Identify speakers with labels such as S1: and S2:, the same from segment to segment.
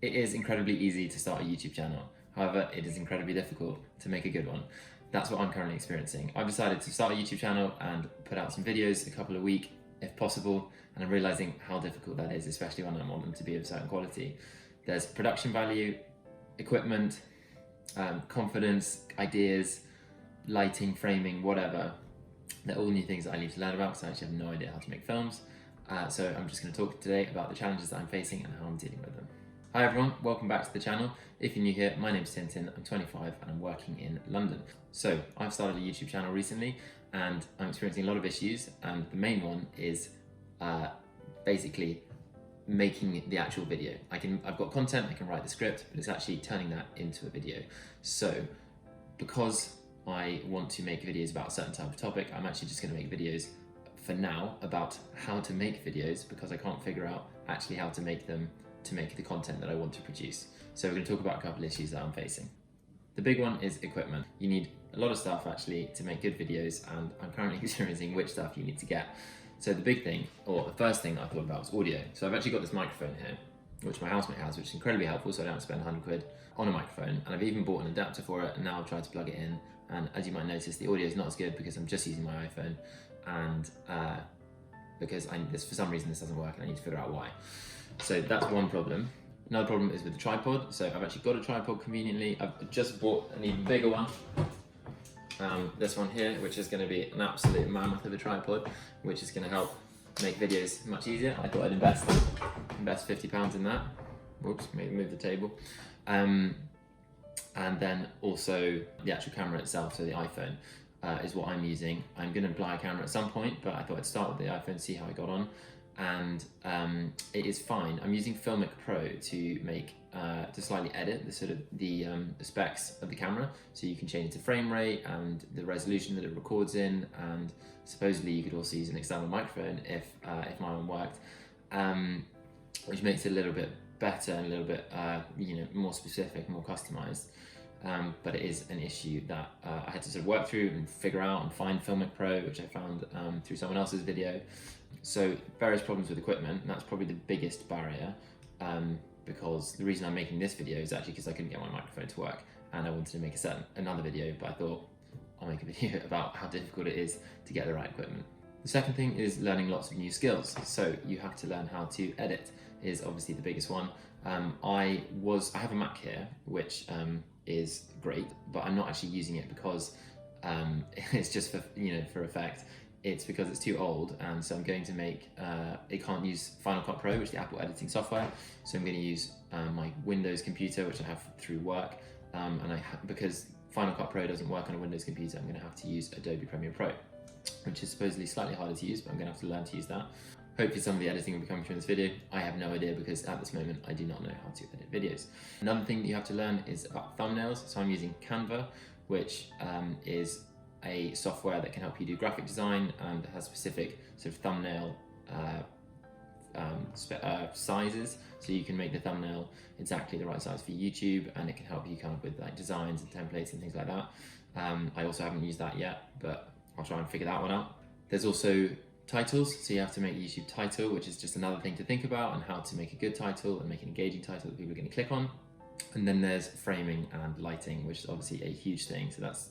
S1: It is incredibly easy to start a YouTube channel. However, it is incredibly difficult to make a good one. That's what I'm currently experiencing. I've decided to start a YouTube channel and put out some videos a couple a week, if possible, and I'm realizing how difficult that is, especially when I want them to be of a certain quality. There's production value, equipment, confidence, ideas, lighting, framing, whatever. They're all new things that I need to learn about because I actually have no idea how to make films. So I'm just going to talk today about the challenges that I'm facing and how I'm dealing with them. Hi everyone, welcome back to the channel. If you're new here, my name's Tintin, I'm 25 and I'm working in London. So I've started a YouTube channel recently and I'm experiencing a lot of issues, and the main one is basically making the actual video. I've got content, I can write the script, but it's actually turning that into a video. So because I want to make videos about a certain type of topic, I'm actually just going to make videos for now about how to make videos, because I can't figure out actually how to make them to make the content that I want to produce. So we're going to talk about a couple of issues that I'm facing. The big one is equipment. You need a lot of stuff actually to make good videos, and I'm currently experiencing which stuff you need to get. So the big thing, or the first thing I thought about, was audio. So I've actually got this microphone here, which my housemate has, which is incredibly helpful, so I don't have to spend 100 quid on a microphone. And I've even bought an adapter for it, and now I've tried to plug it in. And as you might notice, the audio is not as good because I'm just using my iPhone, and because for some reason this doesn't work and I need to figure out why. So that's one problem. Another problem is with the tripod. So I've actually got a tripod conveniently. I've just bought an even bigger one. This one here, which is going to be an absolute mammoth of a tripod, which is going to help make videos much easier. I thought I'd invest £50 in that. Whoops, maybe move the table. And then also the actual camera itself, so the iPhone is what I'm using. I'm going to buy a camera at some point, but I thought I'd start with the iPhone, see how I got on. And it is fine. I'm using Premiere Pro to slightly edit the specs of the camera, so you can change the frame rate and the resolution that it records in, and supposedly you could also use an external microphone if my one worked, which makes it a little bit better and a little bit more specific, more customized. But it is an issue that I had to sort of work through and figure out and find Premiere Pro, which I found through someone else's video. So various problems with equipment, and that's probably the biggest barrier, because the reason I'm making this video is actually because I couldn't get my microphone to work and I wanted to make another video, but I thought I'll make a video about how difficult it is to get the right equipment. The second thing is learning lots of new skills. So you have to learn how to edit, is obviously the biggest one. I have a Mac here, which is great, but I'm not actually using it because it's just for effect. It's because it's too old, and so I'm going to make it can't use Final Cut Pro, which is the Apple editing software. So I'm going to use my Windows computer, which I have through work, because Final Cut Pro doesn't work on a Windows computer, I'm going to have to use Adobe Premiere Pro, which is supposedly slightly harder to use, but I'm going to have to learn to use that. Hopefully some of the editing will be coming through in this video. I have no idea, because at this moment I do not know how to edit videos. Another thing that you have to learn is about thumbnails. So I'm using Canva, which is a software that can help you do graphic design and has specific sort of thumbnail sizes. So you can make the thumbnail exactly the right size for YouTube, and it can help you come up with like designs and templates and things like that. I also haven't used that yet, but I'll try and figure that one out. There's also titles, so you have to make a YouTube title, which is just another thing to think about, and how to make a good title and make an engaging title that people are going to click on. And then there's framing and lighting, which is obviously a huge thing. So that's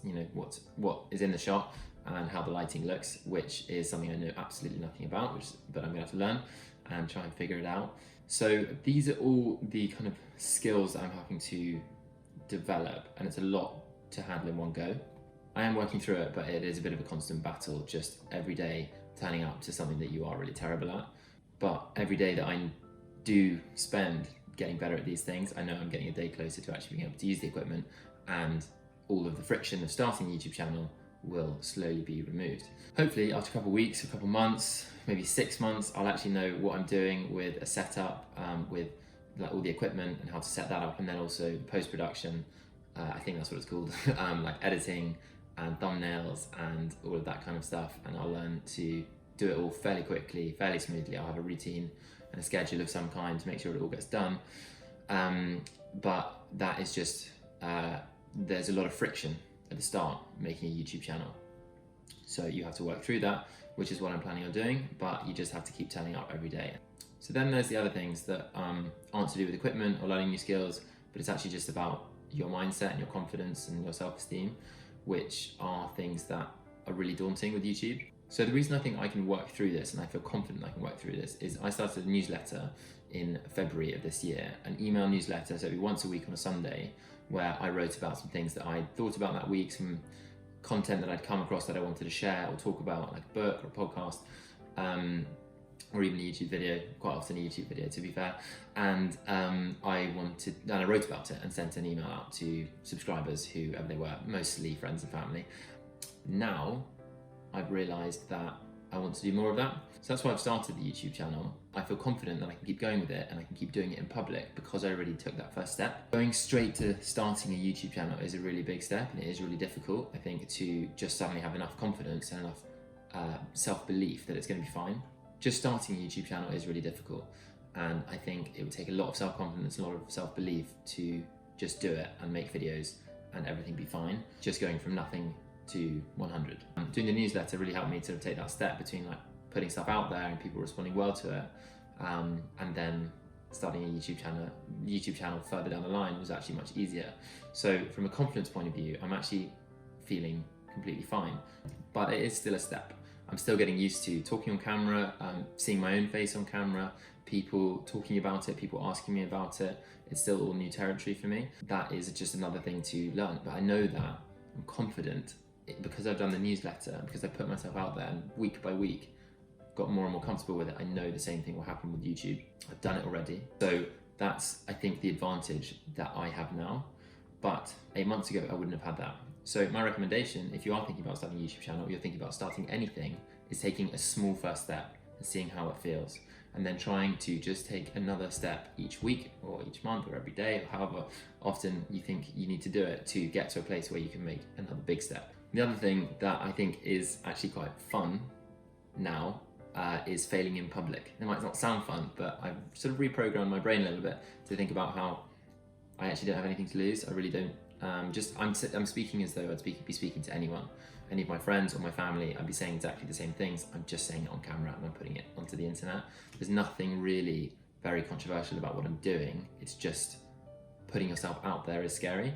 S1: what is in the shot and how the lighting looks, which is something I know absolutely nothing about, but I'm going to have to learn and try and figure it out. So these are all the kind of skills that I'm having to develop, and it's a lot to handle in one go. I am working through it, but it is a bit of a constant battle, just every day turning up to something that you are really terrible at. But every day that I do spend getting better at these things, I know I'm getting a day closer to actually being able to use the equipment, and all of the friction of starting a YouTube channel will slowly be removed. Hopefully after a couple of weeks, a couple of months, maybe 6 months, I'll actually know what I'm doing with a setup, with like all the equipment and how to set that up, and then also post-production, I think that's what it's called, like editing and thumbnails and all of that kind of stuff, and I'll learn to do it all fairly quickly, fairly smoothly. I'll have a routine and a schedule of some kind to make sure it all gets done, but that is just there's a lot of friction at the start making a YouTube channel, so you have to work through that, which is what I'm planning on doing, but you just have to keep turning up every day. So then there's the other things that aren't to do with equipment or learning new skills, but it's actually just about your mindset and your confidence and your self-esteem, which are things that are really daunting with YouTube. So the reason I think I can work through this, and I feel confident I can work through this, is I started a newsletter in February of this year, an email newsletter, so it'd be once a week on a Sunday, where I wrote about some things that I thought about that week, some content that I'd come across that I wanted to share or talk about, like a book or a podcast, or even a YouTube video, quite often a YouTube video to be fair. And I wrote about it and sent an email out to subscribers, whoever they were, mostly friends and family. Now, I've realised that I want to do more of that. So that's why I've started the YouTube channel. I feel confident that I can keep going with it and I can keep doing it in public because I already took that first step. Going straight to starting a YouTube channel is a really big step, and it is really difficult, I think, to just suddenly have enough confidence and enough self-belief that it's going to be fine. Just starting a YouTube channel is really difficult, and I think it would take a lot of self-confidence, a lot of self-belief to just do it and make videos and everything be fine. Just going from nothing to 100. Doing the newsletter really helped me to take that step between like putting stuff out there and people responding well to it, and then starting a YouTube channel further down the line was actually much easier. So from a confidence point of view, I'm actually feeling completely fine, but it is still a step. I'm still getting used to talking on camera, seeing my own face on camera, people talking about it, people asking me about it. It's still all new territory for me. That is just another thing to learn, but I know that I'm confident because I've done the newsletter, because I put myself out there and week by week got more and more comfortable with it. I know the same thing will happen with YouTube. I've done it already. So that's, I think, the advantage that I have now. But 8 months ago, I wouldn't have had that. So my recommendation, if you are thinking about starting a YouTube channel, or you're thinking about starting anything, is taking a small first step and seeing how it feels. And then trying to just take another step each week or each month or every day, or however often you think you need to do it to get to a place where you can make another big step. The other thing that I think is actually quite fun now is failing in public. It might not sound fun, but I've sort of reprogrammed my brain a little bit to think about how I actually don't have anything to lose. I really don't. I'm speaking as though I'd be speaking to anyone, any of my friends or my family. I'd be saying exactly the same things. I'm just saying it on camera and I'm putting it onto the internet. There's nothing really very controversial about what I'm doing. It's just putting yourself out there is scary,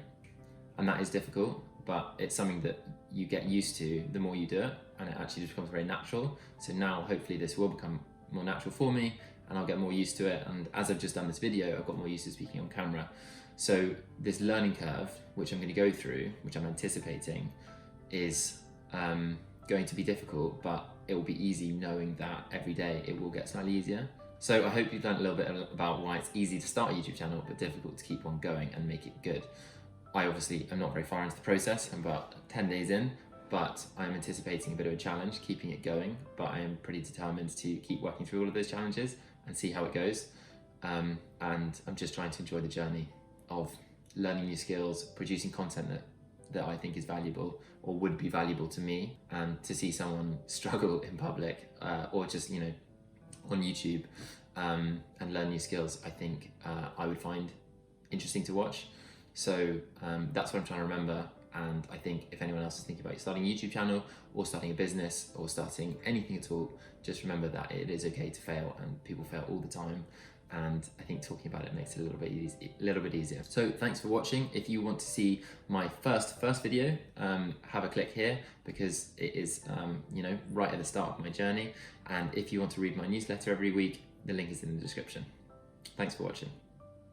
S1: and that is difficult, but it's something that you get used to the more you do it, and it actually just becomes very natural. So now hopefully this will become more natural for me and I'll get more used to it. And as I've just done this video, I've got more used to speaking on camera. So this learning curve, which I'm going to go through, which I'm anticipating, is going to be difficult, but it will be easy knowing that every day it will get slightly easier. So I hope you've learned a little bit about why it's easy to start a YouTube channel, but difficult to keep on going and make it good. I obviously am not very far into the process. I'm about 10 days in, but I'm anticipating a bit of a challenge, keeping it going, but I am pretty determined to keep working through all of those challenges and see how it goes. And I'm just trying to enjoy the journey of learning new skills, producing content that I think is valuable or would be valuable to me, and to see someone struggle in public or just, you know, on YouTube and learn new skills, I think I would find interesting to watch. So that's what I'm trying to remember. And I think if anyone else is thinking about starting a YouTube channel or starting a business or starting anything at all, just remember that it is okay to fail, and people fail all the time. And I think talking about it makes it a little bit easier. So thanks for watching. If you want to see my first video, have a click here, because it is you know, right at the start of my journey. And if you want to read my newsletter every week, the link is in the description. Thanks for watching.